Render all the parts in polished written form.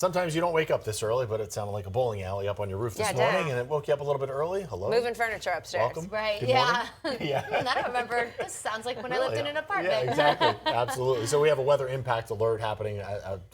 Sometimes you don't wake up this early, but it sounded like a bowling alley up on your roof this morning, and it woke you up a little bit early. Hello? Moving furniture upstairs. Welcome. Right, Good yeah. morning. Yeah. And I don't remember, this sounds like when I lived in an apartment. Yeah, exactly. Absolutely. So we have a weather impact alert happening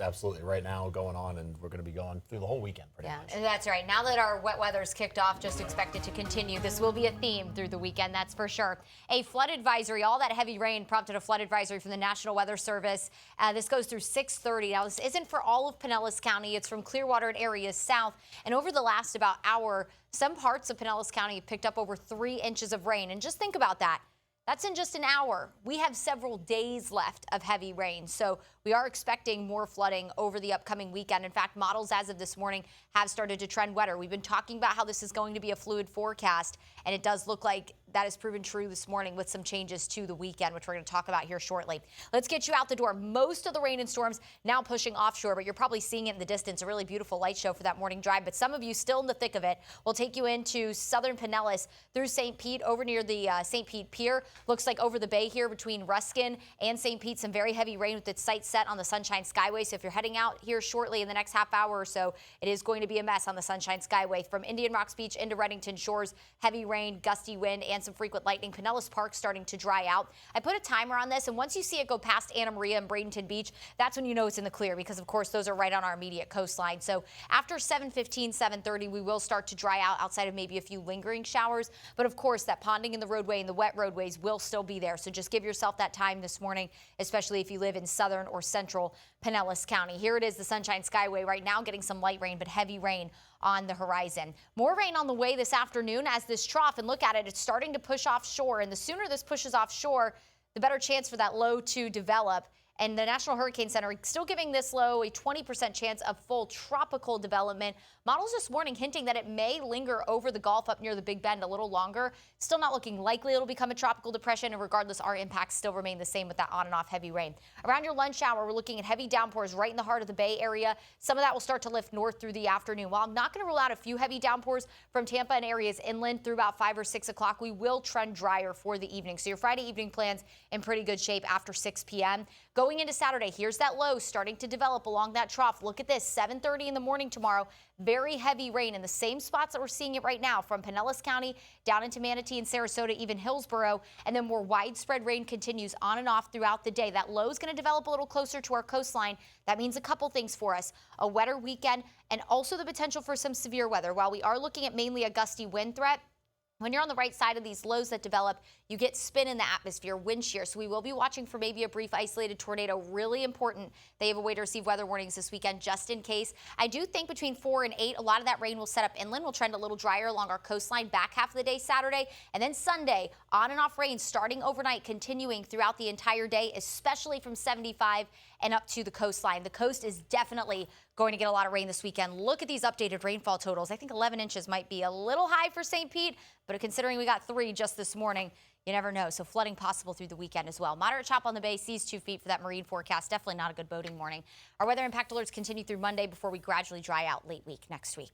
absolutely right now going on, and we're going to be going through the whole weekend pretty much. And that's right. Now that our wet weather's kicked off, just expect it to continue. This will be a theme through the weekend, that's for sure. A flood advisory, all that heavy rain prompted a flood advisory from the National Weather Service. This goes through 6:30. Now, this isn't for all of Pinellas County. It's from Clearwater and areas south. And over the last about hour, some parts of Pinellas County have picked up over 3 inches of rain. And just think about that. That's in just an hour. We have several days left of heavy rain, so we are expecting more flooding over the upcoming weekend. In fact, models as of this morning have started to trend wetter. We've been talking about how this is going to be a fluid forecast, and it does look like that has proven true this morning with some changes to the weekend, which we're going to talk about here shortly. Let's get you out the door. Most of the rain and storms now pushing offshore, but you're probably seeing it in the distance. A really beautiful light show for that morning drive, but some of you still in the thick of it. We'll take you into southern Pinellas through St. Pete, over near the St. Pete Pier. Looks like over the bay here between Ruskin and St. Pete, some very heavy rain with its sights set on the Sunshine Skyway. So if you're heading out here shortly in the next half hour or so, it is going to be a mess on the Sunshine Skyway. From Indian Rocks Beach into Reddington Shores, heavy rain, gusty wind, and some frequent lightning. Pinellas Park starting to dry out. I put a timer on this, and once you see it go past Anna Maria and Bradenton Beach, that's when you know it's in the clear, because of course those are right on our immediate coastline. So after 7:15, 7:30, we will start to dry out outside of maybe a few lingering showers. But of course, that ponding in the roadway and the wet roadways will still be there. So just give yourself that time this morning, especially if you live in southern or central Pinellas County. Here it is, the Sunshine Skyway right now getting some light rain, but heavy rain on the horizon. More rain on the way this afternoon as this trough, and look at it, it's starting to push offshore. And the sooner this pushes offshore, the better chance for that low to develop. And the National Hurricane Center still giving this low a 20% chance of full tropical development. Models this morning hinting that it may linger over the Gulf up near the Big Bend a little longer. Still not looking likely it'll become a tropical depression, and regardless, our impacts still remain the same with that on and off heavy rain. Around your lunch hour, we're looking at heavy downpours right in the heart of the Bay Area. Some of that will start to lift north through the afternoon. While I'm not going to rule out a few heavy downpours from Tampa and areas inland through about 5 or 6 o'clock, we will trend drier for the evening. So your Friday evening plans in pretty good shape after 6 p.m. Going into Saturday, here's that low starting to develop along that trough. Look at this, 7:30 in the morning tomorrow. Very heavy rain in the same spots that we're seeing it right now, from Pinellas County down into Manatee and Sarasota, even Hillsborough. And then more widespread rain continues on and off throughout the day. That low is going to develop a little closer to our coastline. That means a couple things for us: a wetter weekend and also the potential for some severe weather. While we are looking at mainly a gusty wind threat, when you're on the right side of these lows that develop, you get spin in the atmosphere, wind shear. So we will be watching for maybe a brief isolated tornado. Really important. They have a way to receive weather warnings this weekend just in case. I do think between 4 and 8, a lot of that rain will set up inland. We'll trend a little drier along our coastline back half of the day Saturday. And then Sunday, on and off rain starting overnight, continuing throughout the entire day, especially from 75 and up to the coastline. The coast is definitely going to get a lot of rain this weekend. Look at these updated rainfall totals. I think 11 inches might be a little high for St. Pete, but considering we got 3 just this morning, you never know. So flooding possible through the weekend as well. Moderate chop on the bay, seas 2 feet for that marine forecast. Definitely not a good boating morning. Our weather impact alerts continue through Monday before we gradually dry out late week next week.